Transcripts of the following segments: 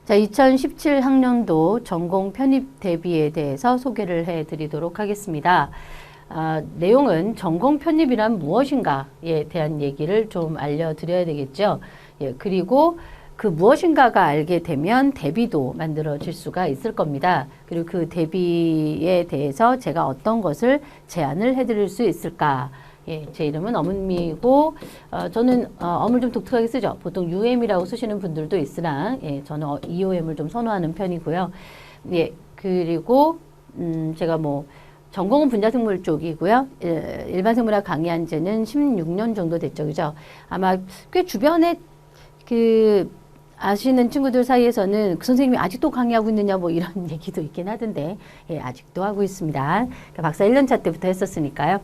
자, 2017 학년도 전공 편입 대비에 대해서 소개를 해드리도록 하겠습니다. 내용은 전공 편입이란 무엇인가에 대한 얘기를 좀 알려드려야 되겠죠. 예, 그리고 그 무엇인가가 알게 되면 대비도 만들어질 수가 있을 겁니다. 그리고 그 대비에 대해서 제가 어떤 것을 제안을 해드릴 수 있을까? 예, 제 이름은 어문미고 저는 어물 좀 독특하게 쓰죠. 보통 UM이라고 쓰시는 분들도 있으나 예, 저는 EOM을 좀 선호하는 편이고요. 예, 그리고 제가 뭐 전공은 분자생물 쪽이고요. 일반 생물학 강의한 지는 16년 정도 됐죠. 그죠? 아마 꽤 주변에 아시는 친구들 사이에서는 그 선생님이 아직도 강의하고 있느냐 뭐 이런 얘기도 있긴 하던데 예, 아직도 하고 있습니다. 그러니까 박사 1년차 때부터 했었으니까요.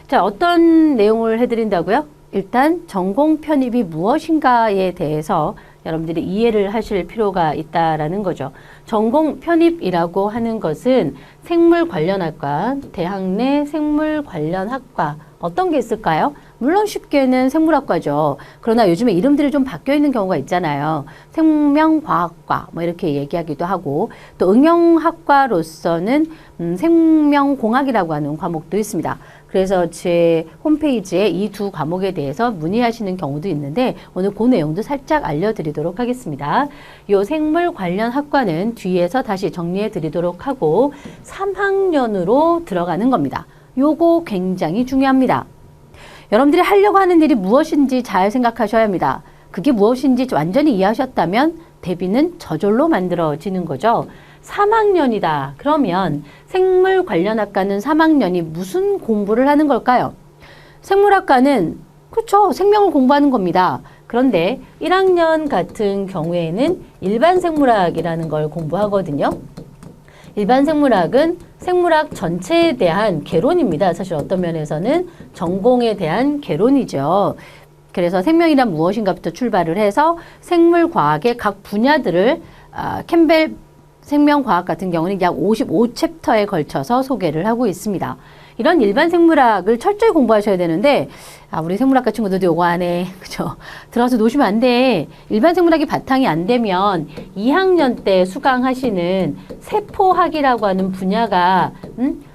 자, 어떤 내용을 해드린다고요? 일단 전공 편입이 무엇인가에 대해서 여러분들이 이해를 하실 필요가 있다라는 거죠. 전공 편입이라고 하는 것은 생물 관련 학과, 대학 내 생물 관련 학과 어떤 게 있을까요? 물론 쉽게는 생물학과죠. 그러나 요즘에 이름들이 좀 바뀌어 있는 경우가 있잖아요. 생명과학과 뭐 이렇게 얘기하기도 하고 또 응용학과로서는 생명공학이라고 하는 과목도 있습니다. 그래서 제 홈페이지에 이 두 과목에 대해서 문의하시는 경우도 있는데 오늘 그 내용도 살짝 알려드리도록 하겠습니다. 요 생물 관련 학과는 뒤에서 다시 정리해 드리도록 하고 3학년으로 들어가는 겁니다. 요거 굉장히 중요합니다. 여러분들이 하려고 하는 일이 무엇인지 잘 생각하셔야 합니다. 그게 무엇인지 완전히 이해하셨다면 대비는 저절로 만들어지는 거죠. 3학년이다. 그러면 생물 관련 학과는 3학년이 무슨 공부를 하는 걸까요? 생물학과는 그렇죠. 생명을 공부하는 겁니다. 그런데 1학년 같은 경우에는 일반 생물학이라는 걸 공부하거든요. 일반 생물학은 생물학 전체에 대한 개론입니다. 사실 어떤 면에서는 전공에 대한 개론이죠. 그래서 생명이란 무엇인가부터 출발을 해서 생물과학의 각 분야들을 캠벨 생명과학 같은 경우는 약 55챕터에 걸쳐서 소개를 하고 있습니다. 이런 일반 생물학을 철저히 공부하셔야 되는데 우리 생물학과 친구들도 요거 안 해. 그죠? 들어가서 놓으시면 안 돼. 일반 생물학이 바탕이 안 되면 2학년 때 수강하시는 세포학이라고 하는 분야가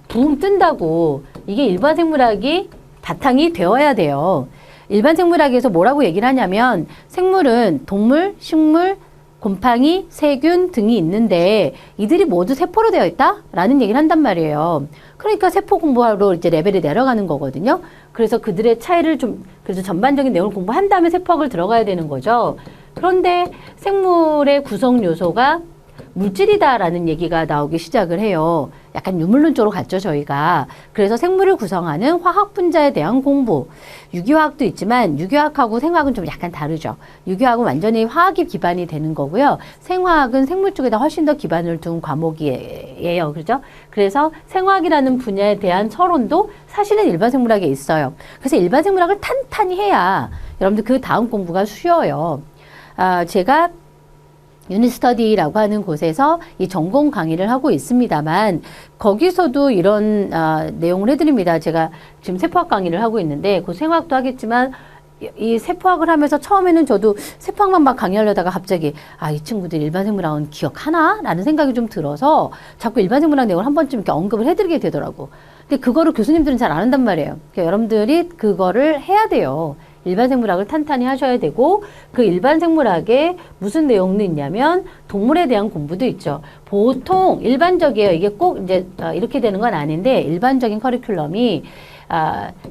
붕 뜬다고. 이게 일반 생물학이 바탕이 되어야 돼요. 일반 생물학에서 뭐라고 얘기를 하냐면 생물은 동물, 식물, 곰팡이, 세균 등이 있는데 이들이 모두 세포로 되어 있다라는 얘기를 한단 말이에요. 그러니까 세포 공부하러 이제 레벨이 내려가는 거거든요. 그래서 그들의 차이를 그래서 전반적인 내용을 공부한 다음에 세포학을 들어가야 되는 거죠. 그런데 생물의 구성 요소가 물질이다라는 얘기가 나오기 시작을 해요. 약간 유물론 쪽으로 갔죠, 저희가. 그래서 생물을 구성하는 화학 분자에 대한 공부. 유기화학도 있지만 유기화학하고 생화학은 좀 약간 다르죠. 유기화학은 완전히 화학이 기반이 되는 거고요. 생화학은 생물 쪽에다 훨씬 더 기반을 둔 과목이에요. 그렇죠? 그래서 생화학이라는 분야에 대한 서론도 사실은 일반 생물학에 있어요. 그래서 일반 생물학을 탄탄히 해야 여러분들 그 다음 공부가 쉬워요. 제가 유니스터디라고 하는 곳에서 이 전공 강의를 하고 있습니다만 거기서도 이런 내용을 해드립니다. 제가 지금 세포학 강의를 하고 있는데 그 생화학도 하겠지만 이 세포학을 하면서 처음에는 저도 세포학만 막 강의하려다가 갑자기 이 친구들 일반 생물학은 기억하나? 라는 생각이 좀 들어서 자꾸 일반 생물학 내용을 한 번쯤 이렇게 언급을 해드리게 되더라고. 근데 그거를 교수님들은 잘 안 한단 말이에요. 그러니까 여러분들이 그거를 해야 돼요. 일반 생물학을 탄탄히 하셔야 되고 그 일반 생물학에 무슨 내용도 있냐면 동물에 대한 공부도 있죠. 보통 일반적이에요. 이게 꼭 이제 이렇게 되는 건 아닌데 일반적인 커리큘럼이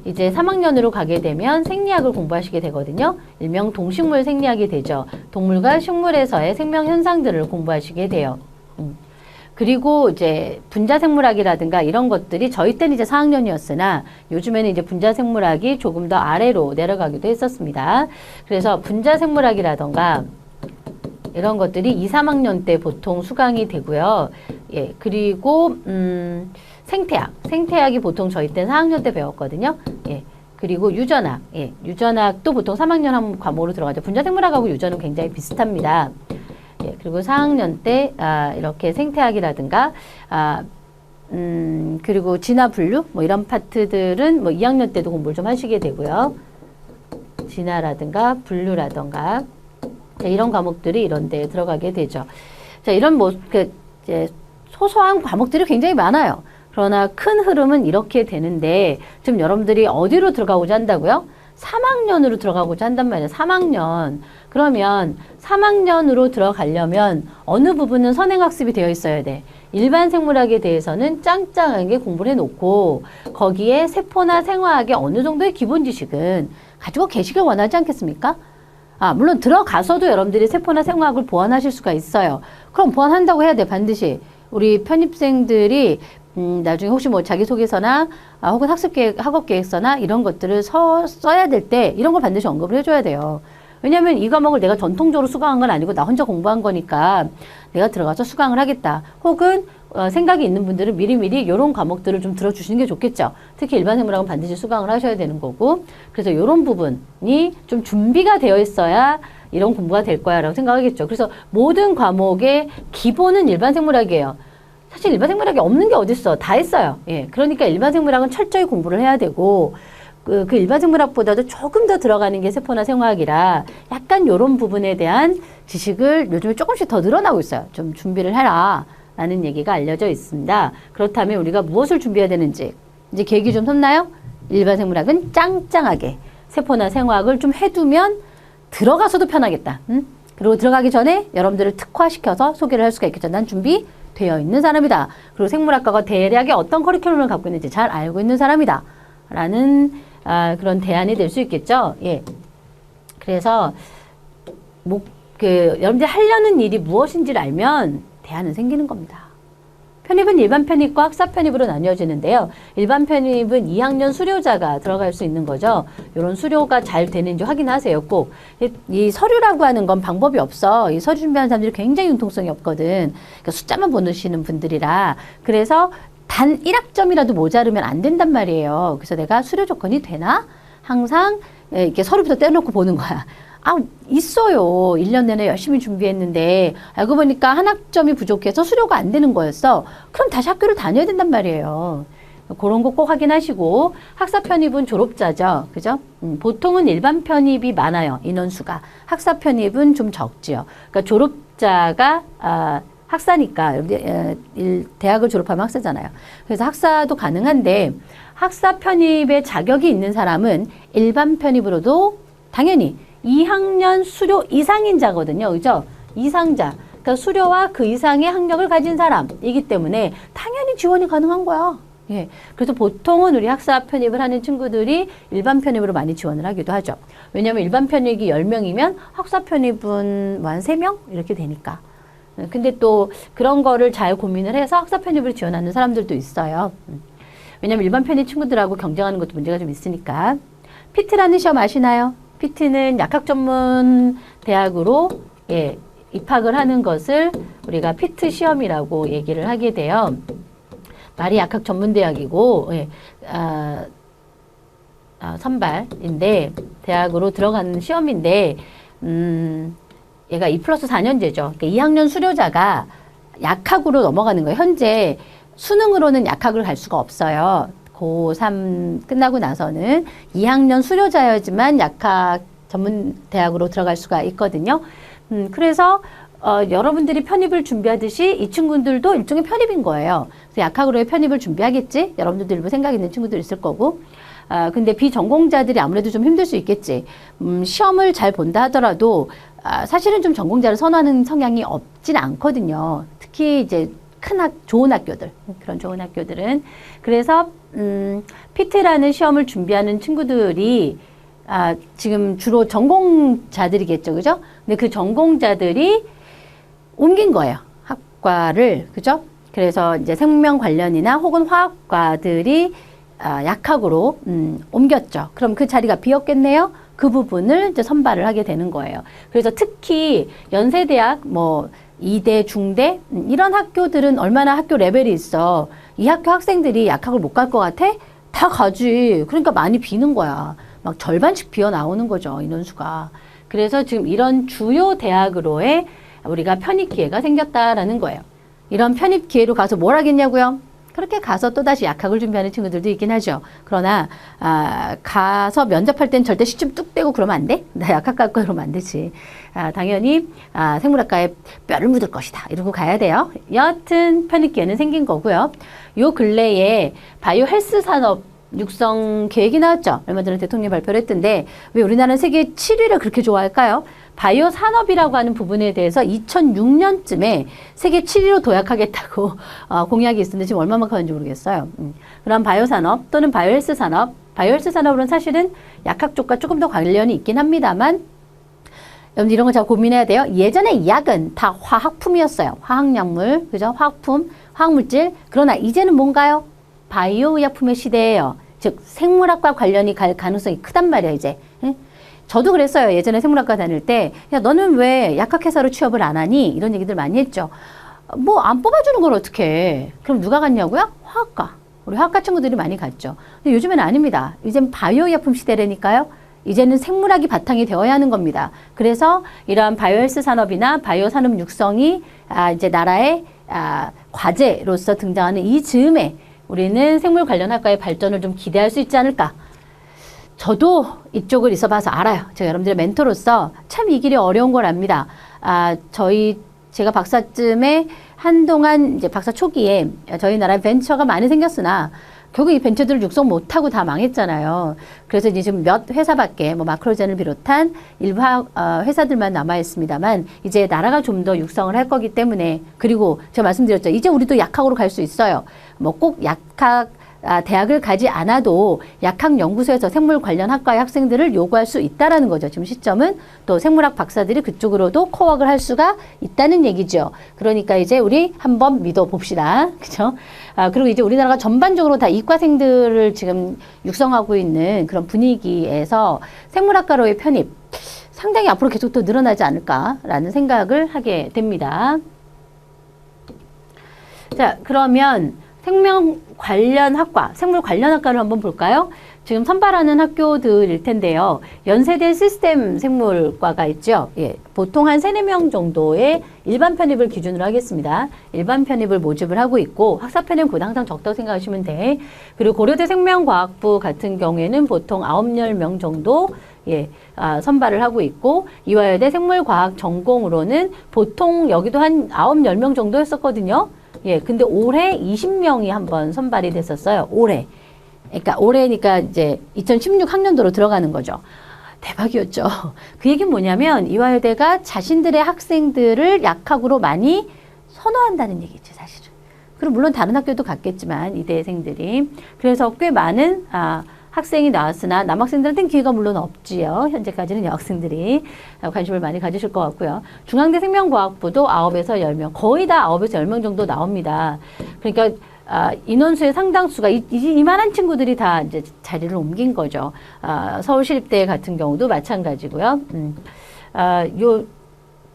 이제 3학년으로 가게 되면 생리학을 공부하시게 되거든요. 일명 동식물 생리학이 되죠. 동물과 식물에서의 생명 현상들을 공부하시게 돼요. 그리고 이제 분자생물학이라든가 이런 것들이 저희 때는 이제 4학년이었으나 요즘에는 이제 분자생물학이 조금 더 아래로 내려가기도 했었습니다. 그래서 분자생물학이라든가 이런 것들이 2, 3학년 때 보통 수강이 되고요. 예, 그리고 생태학이 보통 저희 때는 4학년 때 배웠거든요. 예. 그리고 유전학, 예, 유전학도 보통 3학년 한 과목으로 들어가죠. 분자생물학하고 유전은 굉장히 비슷합니다. 예, 그리고 4학년 때 이렇게 생태학이라든가 그리고 진화 분류 뭐 이런 파트들은 뭐 2학년 때도 공부를 좀 하시게 되고요. 진화라든가 분류라든가 자, 이런 과목들이 이런 데 들어가게 되죠. 자, 이런 이제 소소한 과목들이 굉장히 많아요. 그러나 큰 흐름은 이렇게 되는데 지금 여러분들이 어디로 들어가고자 한다고요? 3학년으로 들어가고자 한단 말이에요. 3학년. 그러면 3학년으로 들어가려면 어느 부분은 선행학습이 되어 있어야 돼. 일반 생물학에 대해서는 짱짱하게 공부를 해놓고 거기에 세포나 생화학의 어느 정도의 기본 지식은 가지고 계시길 원하지 않겠습니까? 물론 들어가서도 여러분들이 세포나 생화학을 보완하실 수가 있어요. 그럼 보완한다고 해야 돼, 반드시. 우리 편입생들이 나중에 혹시 뭐 자기소개서나 혹은 학습계획, 학업계획서나 이런 것들을 써야 될 때 이런 걸 반드시 언급을 해줘야 돼요. 왜냐하면 이 과목을 내가 전통적으로 수강한 건 아니고 나 혼자 공부한 거니까 내가 들어가서 수강을 하겠다. 혹은 생각이 있는 분들은 미리미리 이런 과목들을 좀 들어주시는 게 좋겠죠. 특히 일반 생물학은 반드시 수강을 하셔야 되는 거고 그래서 이런 부분이 좀 준비가 되어 있어야 이런 공부가 될 거야 라고 생각하겠죠. 그래서 모든 과목의 기본은 일반 생물학이에요. 사실 일반 생물학이 없는 게 어딨어. 다 있어요. 예. 그러니까 일반 생물학은 철저히 공부를 해야 되고 그 일반 생물학보다도 조금 더 들어가는 게 세포나 생화학이라 약간 이런 부분에 대한 지식을 요즘에 조금씩 더 늘어나고 있어요. 좀 준비를 해라 라는 얘기가 알려져 있습니다. 그렇다면 우리가 무엇을 준비해야 되는지 이제 계획이 좀 섰나요? 일반 생물학은 짱짱하게 세포나 생화학을 좀 해두면 들어가서도 편하겠다. 그리고 들어가기 전에 여러분들을 특화시켜서 소개를 할 수가 있겠죠. 난 준비되어 있는 사람이다. 그리고 생물학과가 대략의 어떤 커리큘럼을 갖고 있는지 잘 알고 있는 사람이다. 라는 그런 대안이 될 수 있겠죠. 예. 그래서 여러분들이 하려는 일이 무엇인지를 알면 대안은 생기는 겁니다. 편입은 일반 편입과 학사 편입으로 나뉘어지는데요. 일반 편입은 2학년 수료자가 들어갈 수 있는 거죠. 이런 수료가 잘 되는지 확인하세요. 꼭. 이 서류라고 하는 건 방법이 없어. 이 서류 준비하는 사람들이 굉장히 융통성이 없거든. 그러니까 숫자만 보시는 분들이라. 그래서 단 1학점이라도 모자르면 안 된단 말이에요. 그래서 내가 수료 조건이 되나? 항상 이렇게 서류부터 떼놓고 보는 거야. 있어요. 1년 내내 열심히 준비했는데 알고 보니까 한 학점이 부족해서 수료가 안 되는 거였어. 그럼 다시 학교를 다녀야 된단 말이에요. 그런 거 꼭 확인하시고 학사 편입은 졸업자죠. 그죠? 보통은 일반 편입이 많아요. 인원수가. 학사 편입은 좀 적지요. 그러니까 졸업자가 학사니까 대학을 졸업하면 학사잖아요. 그래서 학사도 가능한데 학사 편입에 자격이 있는 사람은 일반 편입으로도 당연히 2학년 수료 이상인 자거든요. 그죠? 이상자. 그러니까 수료와 그 이상의 학력을 가진 사람이기 때문에 당연히 지원이 가능한 거야. 예. 그래서 보통은 우리 학사 편입을 하는 친구들이 일반 편입으로 많이 지원을 하기도 하죠. 왜냐하면 일반 편입이 10명이면 학사 편입은 한 3명? 이렇게 되니까. 근데 또 그런 거를 잘 고민을 해서 학사 편입을 지원하는 사람들도 있어요. 왜냐하면 일반 편입 친구들하고 경쟁하는 것도 문제가 좀 있으니까. 피트라는 시험 아시나요? 피트는 약학 전문 대학으로 입학을 하는 것을 우리가 피트 시험이라고 얘기를 하게 돼요. 말이 약학 전문 대학이고 선발인데 대학으로 들어가는 시험인데 얘가 2+4년제죠. 그러니까 2학년 수료자가 약학으로 넘어가는 거예요. 현재 수능으로는 약학을 갈 수가 없어요. 고3 끝나고 나서는 2학년 수료자여지만 약학 전문 대학으로 들어갈 수가 있거든요. 그래서 여러분들이 편입을 준비하듯이 이 친구들도 일종의 편입인 거예요. 그래서 약학으로의 편입을 준비하겠지? 여러분들도 생각 있는 친구들 있을 거고. 근데 비전공자들이 아무래도 좀 힘들 수 있겠지. 시험을 잘 본다 하더라도 사실은 좀 전공자를 선호하는 성향이 없진 않거든요. 특히 이제 좋은 학교들, 그런 좋은 학교들은. 그래서 PT라는 시험을 준비하는 친구들이 지금 주로 전공자들이겠죠, 그죠? 근데 그 전공자들이 옮긴 거예요, 학과를, 그죠? 그래서 이제 생명 관련이나 혹은 화학과들이 약학으로 옮겼죠. 그럼 그 자리가 비었겠네요. 그 부분을 이제 선발을 하게 되는 거예요. 그래서 특히 연세대학, 이대, 중대 이런 학교들은 얼마나 학교 레벨이 있어. 이 학교 학생들이 약학을 못 갈 것 같아? 다 가지. 그러니까 많이 비는 거야. 막 절반씩 비어 나오는 거죠, 인원수가. 그래서 지금 이런 주요 대학으로의 우리가 편입 기회가 생겼다라는 거예요. 이런 편입 기회로 가서 뭘 하겠냐고요? 그렇게 가서 또다시 약학을 준비하는 친구들도 있긴 하죠. 그러나 가서 면접할 땐 절대 시점 뚝 떼고 그러면 안 돼? 나 약학 갈 거야 그러면 안 되지. 당연히 생물학과에 뼈를 묻을 것이다 이러고 가야 돼요. 여하튼 편입기에는 생긴 거고요. 요 근래에 바이오 헬스 산업 육성 계획이 나왔죠. 얼마 전에 대통령이 발표를 했던데 왜 우리나라는 세계 7위를 그렇게 좋아할까요? 바이오 산업이라고 하는 부분에 대해서 2006년쯤에 세계 7위로 도약하겠다고 공약이 있었는데 지금 얼마만큼 하는지 모르겠어요. 그럼 바이오 산업 또는 바이오 헬스 산업, 바이오 헬스 산업은 사실은 약학 쪽과 조금 더 관련이 있긴 합니다만 여러분 이런 거 잘 고민해야 돼요. 예전에 약은 다 화학품이었어요. 화학약물, 그죠? 화학품, 화학물질. 그러나 이제는 뭔가요? 바이오 의약품의 시대예요. 즉 생물학과 관련이 갈 가능성이 크단 말이야 이제. 응? 저도 그랬어요. 예전에 생물학과 다닐 때 야 너는 왜 약학회사로 취업을 안 하니? 이런 얘기들 많이 했죠. 뭐 안 뽑아주는 걸 어떻게 해. 그럼 누가 갔냐고요? 화학과. 우리 화학과 친구들이 많이 갔죠. 근데 요즘에는 아닙니다. 이젠 바이오 의약품 시대라니까요. 이제는 생물학이 바탕이 되어야 하는 겁니다. 그래서 이러한 바이오 헬스 산업이나 바이오 산업 육성이 이제 나라의 과제로서 등장하는 이 즈음에 우리는 생물 관련 학과의 발전을 좀 기대할 수 있지 않을까. 저도 이쪽을 있어봐서 알아요. 제가 여러분들의 멘토로서 참 이 길이 어려운 걸 압니다. 제가 박사쯤에 한동안 이제 박사 초기에 저희 나라에 벤처가 많이 생겼으나 결국 이 벤처들을 육성 못하고 다 망했잖아요. 그래서 이제 지금 몇 회사밖에 뭐 마크로젠을 비롯한 일부 회사들만 남아있습니다만 이제 나라가 좀 더 육성을 할 거기 때문에 그리고 제가 말씀드렸죠. 이제 우리도 약학으로 갈 수 있어요. 뭐 꼭 약학 대학을 가지 않아도 약학연구소에서 생물 관련 학과의 학생들을 요구할 수 있다라는 거죠. 지금 시점은 또 생물학 박사들이 그쪽으로도 코워크를 할 수가 있다는 얘기죠. 그러니까 이제 우리 한번 믿어봅시다. 그죠? 그리고 이제 우리나라가 전반적으로 다 이과생들을 지금 육성하고 있는 그런 분위기에서 생물학과로의 편입 상당히 앞으로 계속 더 늘어나지 않을까라는 생각을 하게 됩니다. 자, 그러면 생명 관련 학과, 생물 관련 학과를 한번 볼까요? 지금 선발하는 학교들일 텐데요. 연세대 시스템 생물과가 있죠. 예, 보통 한 3, 4명 정도의 일반 편입을 기준으로 하겠습니다. 일반 편입을 모집을 하고 있고 학사 편입은 항상 적다고 생각하시면 돼. 그리고 고려대 생명과학부 같은 경우에는 보통 9, 10명 정도 선발을 하고 있고 이화여대 생물과학 전공으로는 보통 여기도 한 9, 10명 정도 했었거든요. 예, 근데 올해 20명이 한번 선발이 됐었어요. 올해. 그러니까 올해니까 이제 2016 학년도로 들어가는 거죠. 대박이었죠. 그 얘기는 뭐냐면 이화여대가 자신들의 학생들을 약학으로 많이 선호한다는 얘기지, 사실은. 그리고 물론 다른 학교도 갔겠지만 이대생들이. 그래서 꽤 많은 학생이 나왔으나 남학생들한테는 기회가 물론 없지요. 현재까지는 여학생들이 관심을 많이 가지실 것 같고요. 중앙대 생명과학부도 9에서 10명, 거의 다 9에서 10명 정도 나옵니다. 그러니까 인원수의 상당수가 이만한 친구들이 다 이제 자리를 옮긴 거죠. 서울시립대 같은 경우도 마찬가지고요.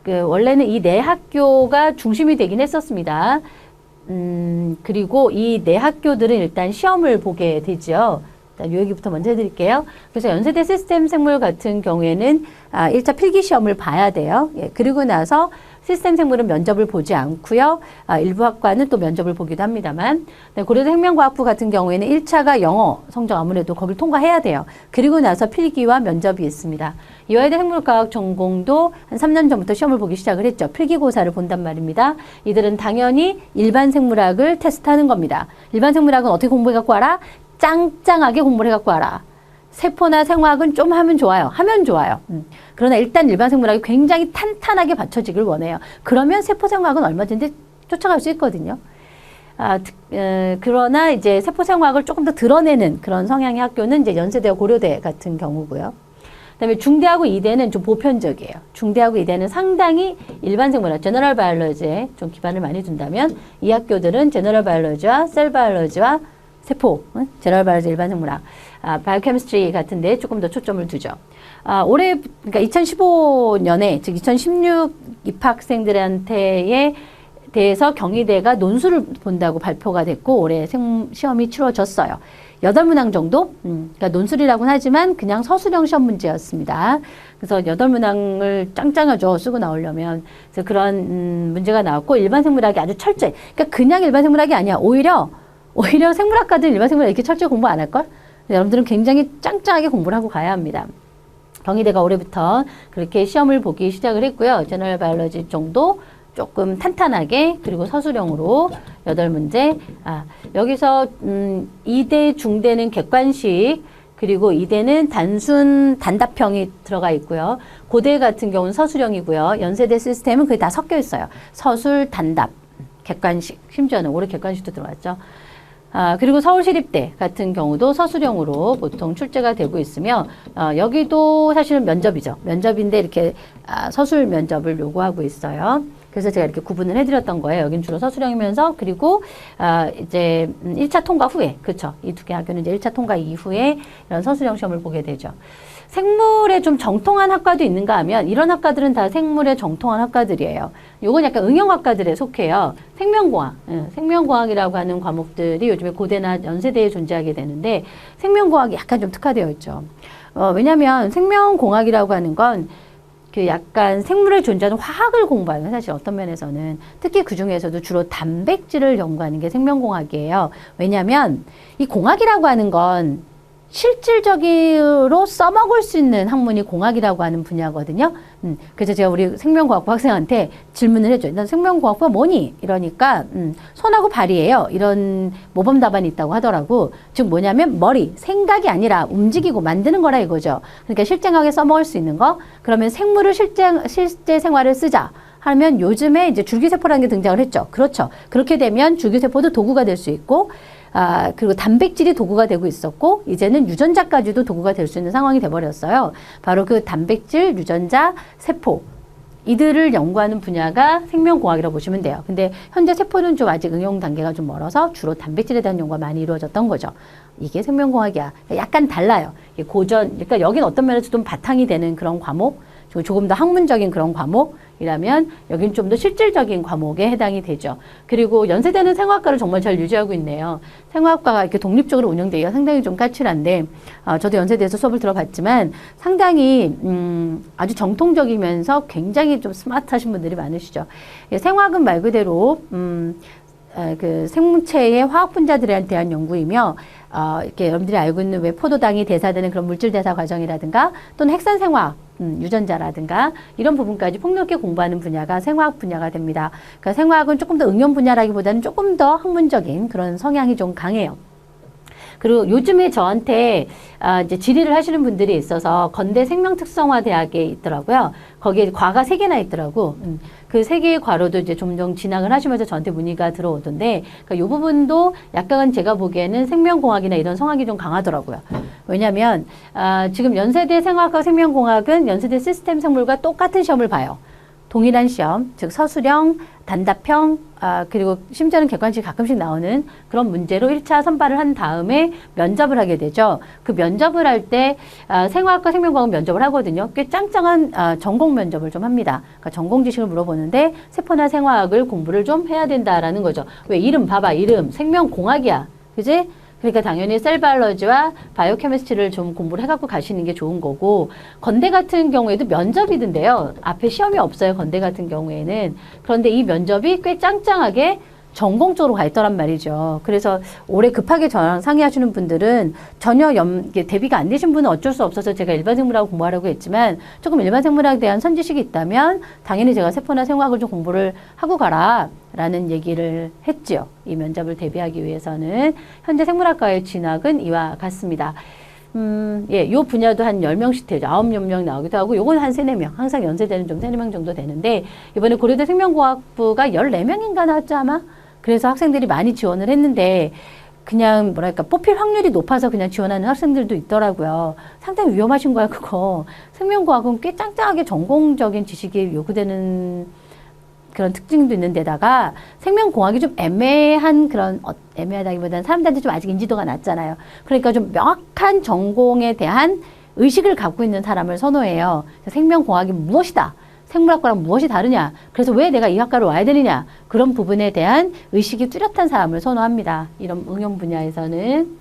원래는 이 네 학교가 중심이 되긴 했었습니다. 그리고 이 네 학교들은 일단 시험을 보게 되죠. 요 얘기부터 먼저 해드릴게요. 그래서 연세대 시스템 생물 같은 경우에는 1차 필기 시험을 봐야 돼요. 예, 그리고 나서 시스템 생물은 면접을 보지 않고요. 일부 학과는 또 면접을 보기도 합니다만 고려대 생명과학부 같은 경우에는 1차가 영어 성적 아무래도 거기를 통과해야 돼요. 그리고 나서 필기와 면접이 있습니다. 이화여대 생물과학 전공도 한 3년 전부터 시험을 보기 시작을 했죠. 필기고사를 본단 말입니다. 이들은 당연히 일반 생물학을 테스트하는 겁니다. 일반 생물학은 어떻게 공부해갖고 와라? 짱짱하게 공부를 해갖고 와라. 세포나 생화학은 좀 하면 좋아요. 하면 좋아요. 그러나 일단 일반 생물학이 굉장히 탄탄하게 받쳐지길 원해요. 그러면 세포 생화학은 얼마든지 쫓아갈 수 있거든요. 그러나 이제 세포 생화학을 조금 더 드러내는 그런 성향의 학교는 이제 연세대와 고려대 같은 경우고요. 그다음에 중대하고 이대는 좀 보편적이에요. 중대하고 이대는 상당히 일반 생물학, 제너럴 바이올로지에 좀 기반을 많이 둔다면 이 학교들은 제너럴 바이올로지와 셀 바이올로지와 세포, 제너럴 바이올로지 일반 생물학, 바이오케미스트리 같은 데 조금 더 초점을 두죠. 올해, 그러니까 2015년에, 즉 2016 입학생들한테에 대해서 경희대가 논술을 본다고 발표가 됐고, 올해 시험이 치러졌어요. 8문항 정도? 그러니까 논술이라고는 하지만 그냥 서술형 시험 문제였습니다. 그래서 8문항을 짱짱하죠. 쓰고 나오려면. 그래서 그런 문제가 나왔고, 일반 생물학이 아주 철저해. 그러니까 그냥 일반 생물학이 아니야. 오히려 오히려 생물학과들은 일반 생물학 이렇게 철저히 공부 안 할걸? 여러분들은 굉장히 짱짱하게 공부를 하고 가야 합니다. 경희대가 올해부터 그렇게 시험을 보기 시작을 했고요. 제너럴 바이올로지 정도 조금 탄탄하게, 그리고 서술형으로 8문제. 여기서 2대 중대는 객관식, 그리고 2대는 단순 단답형이 들어가 있고요. 고대 같은 경우는 서술형이고요. 연세대 시스템은 그게 다 섞여 있어요. 서술, 단답, 객관식, 심지어는 올해 객관식도 들어갔죠. 그리고 서울시립대 같은 경우도 서술형으로 보통 출제가 되고 있으며, 여기도 사실은 면접이죠. 면접인데 이렇게 서술 면접을 요구하고 있어요. 그래서 제가 이렇게 구분을 해드렸던 거예요. 여긴 주로 서술형이면서, 그리고 이제 1차 통과 후에, 그렇죠. 이 두 개 학교는 이제 1차 통과 이후에 이런 서술형 시험을 보게 되죠. 생물에 좀 정통한 학과도 있는가 하면, 이런 학과들은 다 생물에 정통한 학과들이에요. 요건 약간 응용학과들에 속해요. 생명공학, 생명공학이라고 하는 과목들이 요즘에 고대나 연세대에 존재하게 되는데, 생명공학이 약간 좀 특화되어 있죠. 왜냐하면 생명공학이라고 하는 건 그 약간 생물에 존재하는 화학을 공부하는, 사실 어떤 면에서는 특히 그 중에서도 주로 단백질을 연구하는 게 생명공학이에요. 왜냐하면 이 공학이라고 하는 건 실질적으로 써먹을 수 있는 학문이 공학이라고 하는 분야거든요. 그래서 제가 우리 생명과학부 학생한테 질문을 해줘요. 넌 생명과학부가 뭐니? 이러니까 손하고 발이에요. 이런 모범 답안이 있다고 하더라고. 즉 뭐냐면 머리, 생각이 아니라 움직이고 만드는 거라 이거죠. 그러니까 실생활에 써먹을 수 있는 거. 그러면 생물을 실제 생활에 쓰자 하면 요즘에 이제 줄기세포라는 게 등장을 했죠. 그렇죠. 그렇게 되면 줄기세포도 도구가 될 수 있고, 그리고 단백질이 도구가 되고 있었고, 이제는 유전자까지도 도구가 될 수 있는 상황이 돼버렸어요. 바로 그 단백질, 유전자, 세포, 이들을 연구하는 분야가 생명공학이라고 보시면 돼요. 근데 현재 세포는 좀 아직 응용 단계가 좀 멀어서 주로 단백질에 대한 연구가 많이 이루어졌던 거죠. 이게 생명공학이야. 약간 달라요. 고전, 그러니까 여긴 어떤 면에서 좀 바탕이 되는 그런 과목, 조금 더 학문적인 그런 과목이라면 여긴 좀 더 실질적인 과목에 해당이 되죠. 그리고 연세대는 생화학과를 정말 잘 유지하고 있네요. 생화학과가 이렇게 독립적으로 운영되기가 상당히 좀 까칠한데, 저도 연세대에서 수업을 들어봤지만 상당히 아주 정통적이면서 굉장히 좀 스마트하신 분들이 많으시죠. 생화학은 말 그대로 그 생물체의 화학 분자들에 대한 연구이며, 이렇게 여러분들이 알고 있는 왜 포도당이 대사되는 그런 물질 대사 과정이라든가, 또는 핵산 생화학, 유전자라든가 이런 부분까지 폭넓게 공부하는 분야가 생화학 분야가 됩니다. 그러니까 생화학은 조금 더 응용 분야라기보다는 조금 더 학문적인 그런 성향이 좀 강해요. 그리고 요즘에 저한테 이제 질의를 하시는 분들이 있어서 건대 생명특성화대학에 있더라고요. 거기에 과가 3개나 있더라고. 그 3개의 과로도 이제 점점 진학을 하시면서 저한테 문의가 들어오던데, 그러니까 이 부분도 약간 제가 보기에는 생명공학이나 이런 성향이 좀 강하더라고요. 왜냐하면 지금 연세대 생화학과 생명공학은 연세대 시스템 생물과 똑같은 시험을 봐요. 동일한 시험, 즉 서술형, 단답형, 그리고 심지어는 객관식 가끔씩 나오는 그런 문제로 1차 선발을 한 다음에 면접을 하게 되죠. 그 면접을 할 때 생화학과 생명과학 면접을 하거든요. 꽤 짱짱한 전공 면접을 좀 합니다. 그러니까 전공 지식을 물어보는데 세포나 생화학을 공부를 좀 해야 된다라는 거죠. 왜 이름 봐봐, 이름 생명공학이야, 그지? 그러니까 당연히 셀바이올로지와 바이오케미스트리를 좀 공부를 해갖고 가시는 게 좋은 거고, 건대 같은 경우에도 면접이던데요. 앞에 시험이 없어요, 건대 같은 경우에는. 그런데 이 면접이 꽤 짱짱하게 전공 쪽으로 가 있더란 말이죠. 그래서 올해 급하게 저랑 상의하시는 분들은 전혀 대비가 안 되신 분은 어쩔 수 없어서 제가 일반 생물학 공부하라고 했지만, 조금 일반 생물학에 대한 선지식이 있다면 당연히 제가 세포나 생화학을 좀 공부를 하고 가라 라는 얘기를 했지요. 이 면접을 대비하기 위해서는. 현재 생물학과의 진학은 이와 같습니다. 요 분야도 한 10명씩 되죠. 9명 나오기도 하고, 요건 한 3, 4명. 항상 연세대는 좀 3, 4명 정도 되는데, 이번에 고려대 생명공학부가 14명인가 나왔죠, 아마? 그래서 학생들이 많이 지원을 했는데, 그냥 뭐랄까 뽑힐 확률이 높아서 그냥 지원하는 학생들도 있더라고요. 상당히 위험하신 거야, 그거. 생명과학은 꽤 짱짱하게 전공적인 지식이 요구되는 그런 특징도 있는 데다가, 생명공학이 좀 애매한 그런, 애매하다기보다는 사람들한테 좀 아직 인지도가 낮잖아요. 그러니까 좀 명확한 전공에 대한 의식을 갖고 있는 사람을 선호해요. 생명공학이 무엇이다, 생물학과랑 무엇이 다르냐, 그래서 왜 내가 이 학과로 와야 되느냐, 그런 부분에 대한 의식이 뚜렷한 사람을 선호합니다. 이런 응용 분야에서는.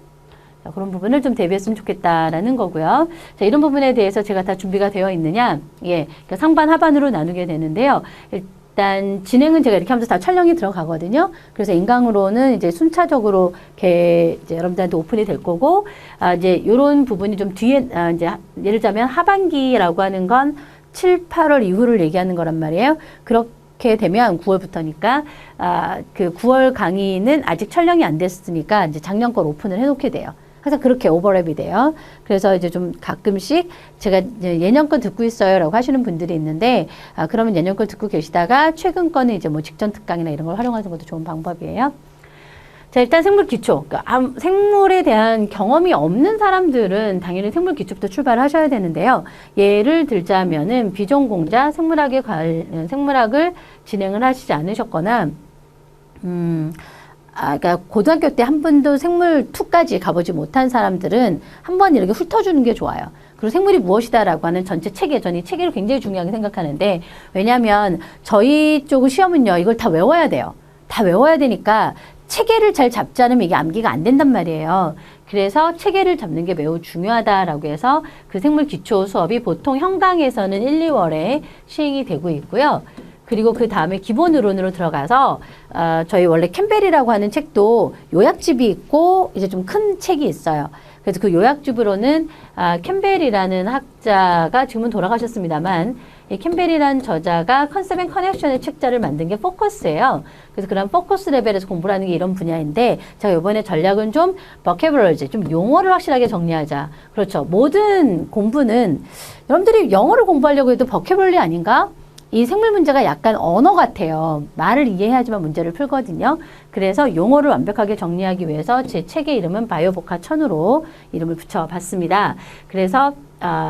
자, 그런 부분을 좀 대비했으면 좋겠다라는 거고요. 자, 이런 부분에 대해서 제가 다 준비가 되어 있느냐, 그러니까 상반 하반으로 나누게 되는데요. 일단 진행은 제가 이렇게 하면서 다 촬영이 들어가거든요. 그래서 인강으로는 이제 순차적으로 이제 여러분들한테 오픈이 될 거고, 이제 이런 부분이 좀 뒤에, 이제 예를 들자면 하반기라고 하는 건 7, 8월 이후를 얘기하는 거란 말이에요. 그렇게 되면 9월부터니까, 그 9월 강의는 아직 촬영이 안 됐으니까 이제 작년 걸 오픈을 해놓게 돼요. 항상 그렇게 오버랩이 돼요. 그래서 이제 좀 가끔씩 제가 예년 건 듣고 있어요 라고 하시는 분들이 있는데, 그러면 예년 걸 듣고 계시다가 최근 거는 이제 뭐 직전 특강이나 이런 걸 활용하는 것도 좋은 방법이에요. 자, 일단 생물 기초. 그러니까 생물에 대한 경험이 없는 사람들은 당연히 생물 기초부터 출발하셔야 되는데요. 예를 들자면은 비전공자 생물학을 진행을 하시지 않으셨거나, 그러니까 고등학교 때 한 번도 생물 2까지 가보지 못한 사람들은 한번 이렇게 훑어주는 게 좋아요. 그리고 생물이 무엇이다라고 하는 전체 체계, 저는 이 체계를 굉장히 중요하게 생각하는데, 왜냐하면 저희 쪽 시험은요, 이걸 다 외워야 돼요. 다 외워야 되니까 체계를 잘 잡지 않으면 이게 암기가 안 된단 말이에요. 그래서 체계를 잡는 게 매우 중요하다라고 해서 그 생물 기초 수업이 보통 현강에서는 1, 2월에 시행이 되고 있고요. 그리고 그 다음에 기본으론으로 들어가서 저희 원래 캠벨이라고 하는 책도 요약집이 있고 이제 좀 큰 책이 있어요. 그래서 그 요약집으로는 캠벨이라는 학자가 지금은 돌아가셨습니다만, 이 캠벨이라는 저자가 컨셉 앤 커넥션의 책자를 만든 게 포커스예요. 그래서 그런 포커스 레벨에서 공부를 하는 게 이런 분야인데, 제가 이번에 전략은 좀 버케블러지, 좀 용어를 확실하게 정리하자. 그렇죠. 모든 공부는 여러분들이 영어를 공부하려고 해도 버케블러리 아닌가? 이 생물 문제가 약간 언어 같아요. 말을 이해해야지만 문제를 풀거든요. 그래서 용어를 완벽하게 정리하기 위해서 제 책의 이름은 바이오보카 1000으로 이름을 붙여봤습니다. 그래서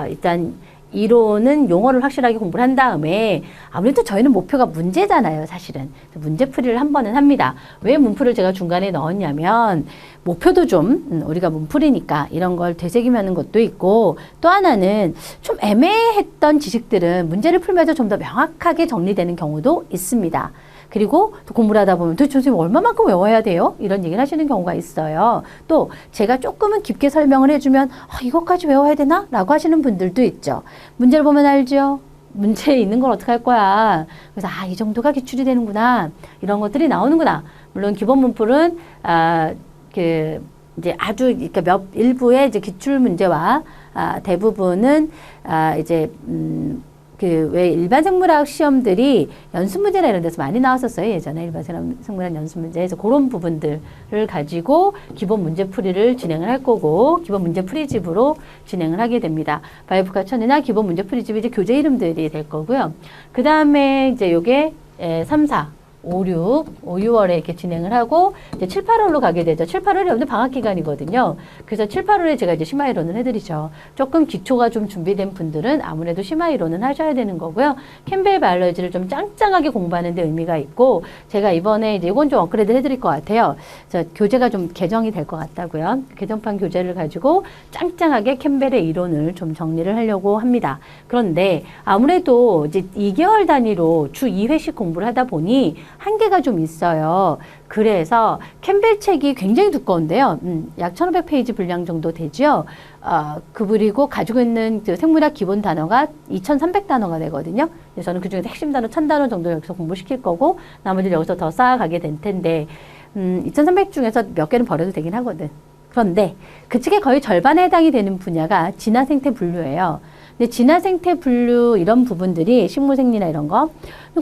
일단 이론은 용어를 확실하게 공부를 한 다음에, 아무래도 저희는 목표가 문제잖아요, 사실은. 문제풀이를 한 번은 합니다. 왜 문풀을 제가 중간에 넣었냐면, 목표도 좀 우리가 문풀이니까 이런 걸 되새김하는 것도 있고, 또 하나는 좀 애매했던 지식들은 문제를 풀면서 좀 더 명확하게 정리되는 경우도 있습니다. 그리고 또 공부를 하다 보면 도대체 선생님 얼마만큼 외워야 돼요? 이런 얘기를 하시는 경우가 있어요. 또 제가 조금은 깊게 설명을 해주면 이것까지 외워야 되나? 라고 하시는 분들도 있죠. 문제를 보면 알죠? 문제에 있는 걸 어떻게 할 거야? 그래서 이 정도가 기출이 되는구나. 이런 것들이 나오는구나. 물론 기본 문풀은 이제 아주 그러니까 일부의 이제 기출 문제와 대부분은 이제 왜 일반 생물학 시험들이 연습 문제나 이런 데서 많이 나왔었어요. 예전에 일반 생물학 연습 문제에서 그런 부분들을 가지고 기본 문제 풀이를 진행을 할 거고, 기본 문제 풀이집으로 진행을 하게 됩니다. 바이오보카 1000이나 기본 문제 풀이집이 이제 교재 이름들이 될 거고요. 그 다음에 이제 요게 3, 4, 5, 6, 5, 6월에 이렇게 진행을 하고, 이제 7, 8월로 가게 되죠. 7, 8월이 여러분들 방학 기간이거든요. 그래서 7, 8월에 제가 이제 심화 이론을 해드리죠. 조금 기초가 좀 준비된 분들은 아무래도 심화 이론은 하셔야 되는 거고요. 캠벨 바이올로지를 좀 짱짱하게 공부하는 데 의미가 있고, 제가 이번에 이제 이건 좀 업그레이드 해드릴 것 같아요. 그래서 교재가 좀 개정이 될 것 같다고요. 개정판 교재를 가지고 짱짱하게 캠벨의 이론을 좀 정리를 하려고 합니다. 그런데 아무래도 이제 2개월 단위로 주 2회씩 공부를 하다 보니 한계가 좀 있어요. 그래서 캠벨 책이 굉장히 두꺼운데요. 약 1500페이지 분량 정도 되죠. 그리고 가지고 있는 그 생물학 기본 단어가 2300단어가 되거든요. 그래서 저는 그중에서 핵심 단어 1000단어 정도 여기서 공부시킬 거고, 나머지를 여기서 더 쌓아가게 될 텐데, 2300 중에서 몇 개는 버려도 되긴 하거든. 그런데 그 책의 거의 절반에 해당이 되는 분야가 진화 생태 분류예요. 근데 진화 생태 분류 이런 부분들이 식물생리나 이런 거,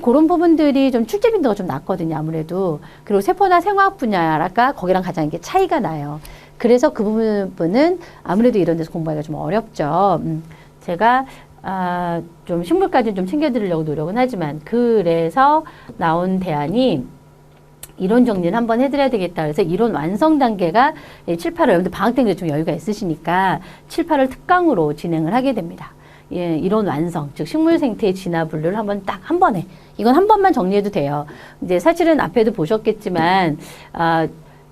그런 부분들이 좀 출제 빈도가 좀 낮거든요, 아무래도. 그리고 세포나 생화학 분야랄까 거기랑 가장 이게 차이가 나요. 그래서 그 부분은 아무래도 이런 데서 공부하기가 좀 어렵죠. 제가 좀 식물까지 좀 챙겨드리려고 노력은 하지만, 그래서 나온 대안이 이론 정리는 한번 해드려야 되겠다. 그래서 이론 완성 단계가 7, 8월, 여러분들 방학 때문에 좀 여유가 있으시니까 7, 8월 특강으로 진행을 하게 됩니다. 예, 이론 완성, 즉 식물 생태의 진화 분류를 한번 딱 한 번에, 이건 한 번만 정리해도 돼요. 이제 사실은 앞에도 보셨겠지만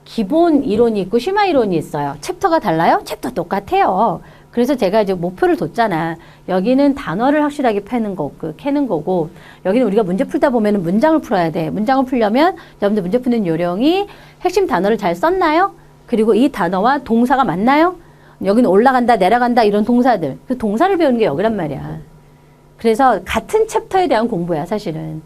기본 이론이 있고 심화 이론이 있어요. 챕터가 달라요? 챕터 똑같아요. 그래서 제가 이제 목표를 뒀잖아. 여기는 단어를 확실하게 캐는 거고, 여기는 우리가 문제 풀다 보면은 문장을 풀어야 돼. 문장을 풀려면 여러분들 문제 푸는 요령이 핵심 단어를 잘 썼나요? 그리고 이 단어와 동사가 맞나요? 여기는 올라간다, 내려간다 이런 동사들. 그 동사를 배우는 게 여기란 말이야. 그래서 같은 챕터에 대한 공부야, 사실은.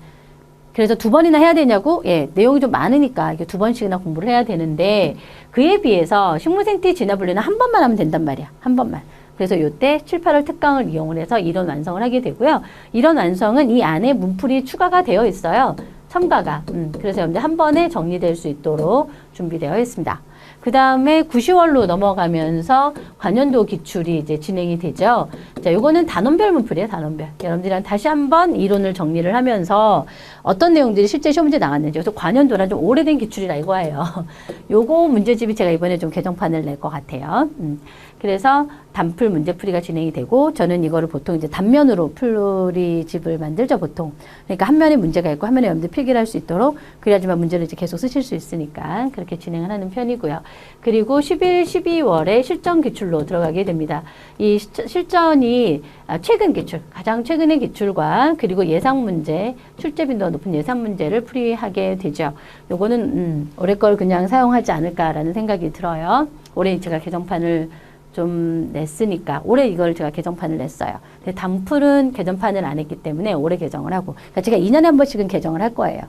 그래서 2번이나 해야 되냐고? 예, 내용이 좀 많으니까 이게 2번씩이나 공부를 해야 되는데 그에 비해서 식물생태 진화분류는 한 번만 하면 된단 말이야. 한 번만. 그래서 요때 7, 8월 특강을 이용을 해서 이론 완성을 하게 되고요. 이론 완성은 이 안에 문풀이 추가가 되어 있어요. 첨가가. 그래서 여러분들 한 번에 정리될 수 있도록 준비되어 있습니다. 그 다음에 9, 10월로 넘어가면서 관연도 기출이 이제 진행이 되죠. 자, 요거는 단원별 문풀이에요, 단원별. 여러분들이랑 다시 한번 이론을 정리를 하면서 어떤 내용들이 실제 시험 문제 나왔는지. 그래서 관연도란 좀 오래된 기출이라 이거예요. 요거 문제집이 제가 이번에 좀 개정판을 낼 것 같아요. 그래서 단풀 문제풀이가 진행이 되고 저는 이거를 보통 이제 단면으로 풀이집을 만들죠, 보통. 그러니까 한 면에 문제가 있고 한 면에 여러분들 필기를 할 수 있도록 그래야지만 문제를 이제 계속 쓰실 수 있으니까 그렇게 진행을 하는 편이고요. 그리고 11, 12월에 실전 기출로 들어가게 됩니다. 이 실전이 최근 기출, 가장 최근의 기출과 그리고 예상 문제, 출제 빈도가 높은 예상 문제를 풀이하게 되죠. 요거는 올해 걸 그냥 사용하지 않을까라는 생각이 들어요. 올해 제가 개정판을 좀 냈으니까 올해 이걸 제가 개정판을 냈어요. 근데 단풀은 개정판을 안 했기 때문에 올해 개정을 하고 그러니까 제가 2년에 한 번씩은 개정을 할 거예요.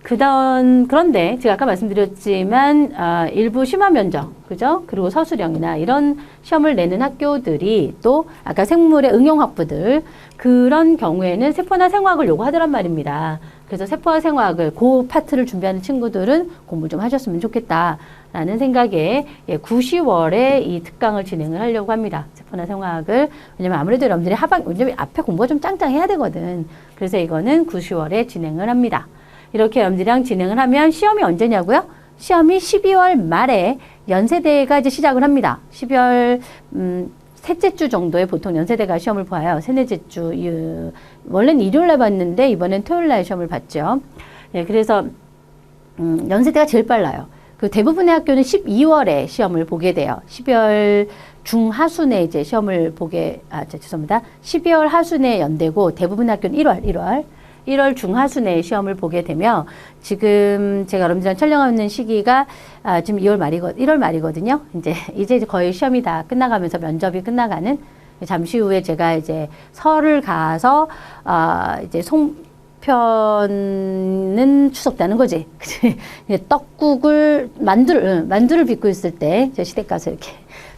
그런데 제가 아까 말씀드렸지만 일부 심화 면접, 그죠? 그리고 서술형이나 이런 시험을 내는 학교들이 또 아까 생물의 응용학부들 그런 경우에는 세포나 생화학을 요구하더란 말입니다. 그래서 세포와 생화학을 그 파트를 준비하는 친구들은 공부 좀 하셨으면 좋겠다라는 생각에 9, 10월에 이 특강을 진행을 하려고 합니다. 세포나 생화학을. 왜냐면 아무래도 여러분들이 왜냐면 앞에 공부가 좀 짱짱해야 되거든. 그래서 이거는 9, 10월에 진행을 합니다. 이렇게 여러분들이랑 진행을 하면 시험이 언제냐고요? 시험이 12월 말에 연세대가 이제 시작을 합니다. 12월 셋째 주 정도에 보통 연세대가 시험을 봐요. 세네째 주. 원래는 일요일날 봤는데 이번엔 토요일날 시험을 봤죠. 네, 그래서 연세대가 제일 빨라요. 그 대부분의 학교는 12월에 시험을 보게 돼요. 12월 중하순에 이제 시험을 죄송합니다. 12월 하순에 연대고 대부분의 학교는 1월 중하순에 시험을 보게 되며 지금 제가 여러분들이랑 촬영하는 시기가 지금 1월 말이거든요. 이제 거의 시험이 다 끝나가면서 면접이 끝나가는 잠시 후에 제가 이제 설을 가서 이제 송편은 추석 때는 거지. 떡국을 만두를 빚고 있을 때 저 시댁 가서 이렇게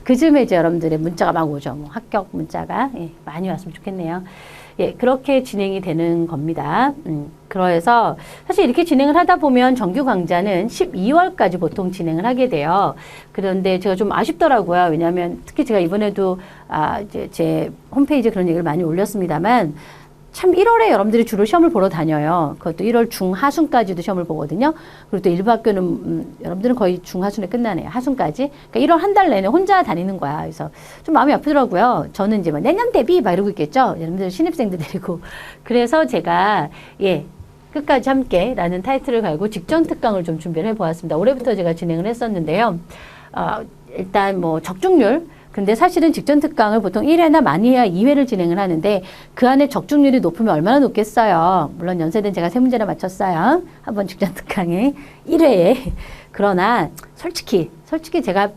그쯤에 이제 여러분들의 문자가 막 오죠. 뭐 합격 문자가 많이 왔으면 좋겠네요. 예, 그렇게 진행이 되는 겁니다. 그래서 사실 이렇게 진행을 하다 보면 정규 강좌는 12월까지 보통 진행을 하게 돼요. 그런데 제가 좀 아쉽더라고요. 왜냐하면 특히 제가 이번에도 이제 제 홈페이지에 그런 얘기를 많이 올렸습니다만 참 1월에 여러분들이 주로 시험을 보러 다녀요. 그것도 1월 중하순까지도 시험을 보거든요. 그리고 또 일부 학교는 여러분들은 거의 중하순에 끝나네요. 하순까지. 그러니까 1월 한 달 내내 혼자 다니는 거야. 그래서 좀 마음이 아프더라고요. 저는 이제 막 내년 대비 막 이러고 있겠죠. 여러분들 신입생들 데리고. 그래서 제가 끝까지 함께 라는 타이틀을 갈고 직전 특강을 좀 준비를 해보았습니다. 올해부터 제가 진행을 했었는데요. 일단 뭐 적중률 근데 사실은 직전 특강을 보통 1회나 많이 해야 2회를 진행을 하는데 그 안에 적중률이 높으면 얼마나 높겠어요. 물론 연세대는 제가 3문제나 맞췄어요. 한번 직전 특강에 1회에. 그러나 솔직히 제가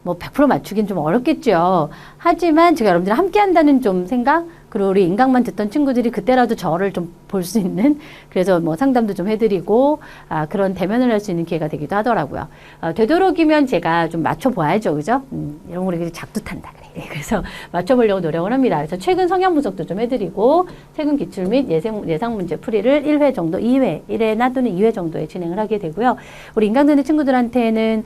뭐 100% 맞추긴 좀 어렵겠죠. 하지만 제가 여러분들 함께 한다는 좀 생각 그리고 우리 인강만 듣던 친구들이 그때라도 저를 좀 볼 수 있는 그래서 뭐 상담도 좀 해드리고 그런 대면을 할 수 있는 기회가 되기도 하더라고요. 되도록이면 제가 좀 맞춰봐야죠. 그죠? 이런 거 우리 작두 탄다. 그래. 그래서 맞춰보려고 노력을 합니다. 그래서 최근 성향 분석도 좀 해드리고 최근 기출 및 예상 문제 풀이를 1회 정도, 1회나 또는 2회 정도에 진행을 하게 되고요. 우리 인강 듣는 친구들한테는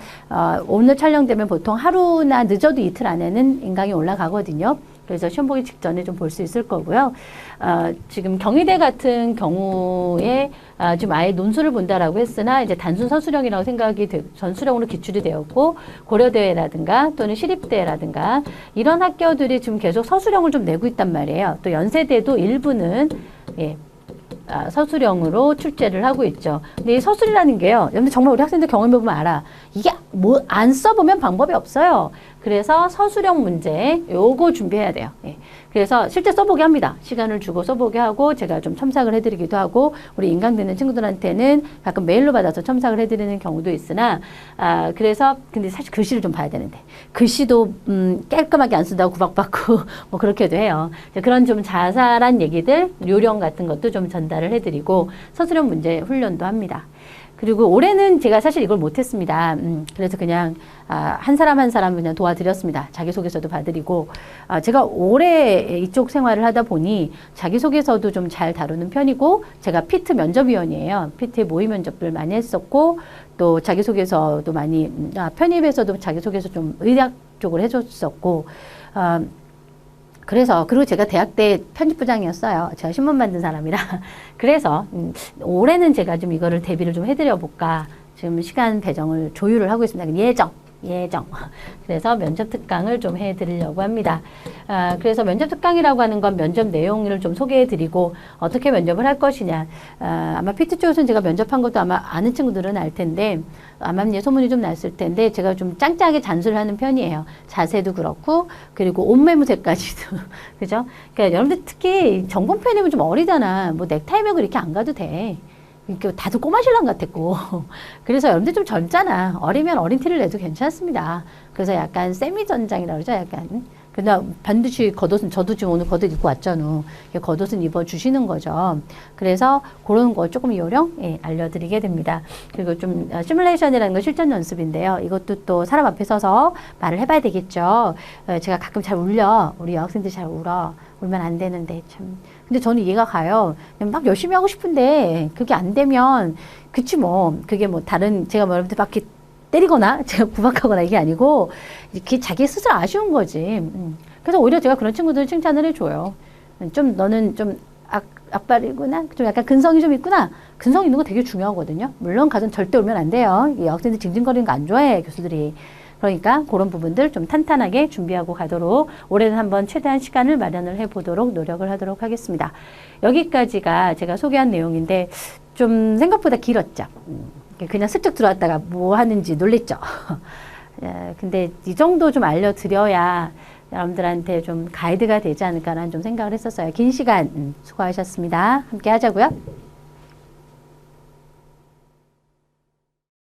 오늘 촬영되면 보통 하루나 늦어도 이틀 안에는 인강이 올라가거든요. 그래서 시험 보기 직전에 좀 볼 수 있을 거고요. 지금 경희대 같은 경우에 지금 아예 논술을 본다라고 했으나 이제 단순 서술형이라고 생각이 전술형으로 기출이 되었고 고려대라든가 또는 시립대라든가 이런 학교들이 지금 계속 서술형을 좀 내고 있단 말이에요. 또 연세대도 일부는 서술형으로 출제를 하고 있죠. 근데 이 서술이라는 게요. 여러분들 정말 우리 학생들 경험해보면 알아. 이게 뭐 안 써보면 방법이 없어요. 그래서 서술형 문제 요거 준비해야 돼요. 예. 그래서 실제 써보게 합니다. 시간을 주고 써보게 하고 제가 좀 첨삭을 해드리기도 하고 우리 인강 듣는 친구들한테는 가끔 메일로 받아서 첨삭을 해드리는 경우도 있으나 그래서 근데 사실 글씨를 좀 봐야 되는데 글씨도 깔끔하게 안 쓴다고 구박받고 뭐 그렇게도 해요. 그런 좀 자잘한 얘기들 요령 같은 것도 좀 전달을 해드리고 서술형 문제 훈련도 합니다. 그리고 올해는 제가 사실 이걸 못했습니다. 그래서 그냥 한 사람 한 사람 그냥 도와드렸습니다. 자기소개서도 봐드리고 제가 올해 이쪽 생활을 하다 보니 자기소개서도 좀 잘 다루는 편이고 제가 피트 면접위원이에요. 피트의 모의 면접들 많이 했었고 또 자기소개서도 많이 편입에서도 자기소개서 좀 의학 쪽으로 해줬었고 그래서 그리고 제가 대학 때 편집부장이었어요. 제가 신문 만든 사람이라 그래서 올해는 제가 좀 이거를 대비를 좀 해드려 볼까 지금 시간 배정을 조율을 하고 있습니다. 예정. 그래서 면접 특강을 좀 해드리려고 합니다. 그래서 면접 특강이라고 하는 건 면접 내용을 좀 소개해드리고 어떻게 면접을 할 것이냐. 아마 PT 쪽에서는 제가 면접한 것도 아마 아는 친구들은 알 텐데 암암리에 소문이 좀 났을 텐데 제가 좀 짱짱하게 잔술을 하는 편이에요. 자세도 그렇고 그리고 옷 매무새까지도 그죠? 그러니까 여러분들 특히 정본 편입은 좀 어리잖아. 뭐 넥타이 매고 이렇게 안 가도 돼. 다들 꼬마 신랑 같았고 그래서 여러분들 좀 젊잖아. 어리면 어린 티를 내도 괜찮습니다. 그래서 약간 세미전장이라고 그러죠. 약간 근데 반드시 겉옷은 저도 지금 오늘 겉옷 입고 왔잖아. 겉옷은 입어주시는 거죠. 그래서 그런 거 조금 요령 알려드리게 됩니다. 그리고 좀 시뮬레이션이라는 건 실전 연습인데요. 이것도 또 사람 앞에 서서 말을 해봐야 되겠죠. 제가 가끔 잘 울려. 우리 여학생들 잘 울어. 울면 안 되는데 참. 근데 저는 이해가 가요. 막 열심히 하고 싶은데 그게 안 되면 그치 뭐 그게 뭐 다른 제가 뭐 여러분들 막 이렇게 때리거나 제가 구박하거나 이게 아니고 이렇게 자기 스스로 아쉬운 거지. 그래서 오히려 제가 그런 친구들 칭찬을 해줘요. 좀 너는 좀 악발이구나. 좀 약간 근성이 좀 있구나. 근성 있는 거 되게 중요하거든요. 물론 가서 절대 울면 안 돼요. 이 학생들 징징거리는 거 안 좋아해 교수들이. 그러니까 그런 부분들 좀 탄탄하게 준비하고 가도록 올해는 한번 최대한 시간을 마련을 해보도록 노력을 하도록 하겠습니다. 여기까지가 제가 소개한 내용인데 좀 생각보다 길었죠. 그냥 슬쩍 들어왔다가 뭐 하는지 놀랬죠. 근데 이 정도 좀 알려드려야 여러분들한테 좀 가이드가 되지 않을까라는 좀 생각을 했었어요. 긴 시간 수고하셨습니다. 함께 하자고요.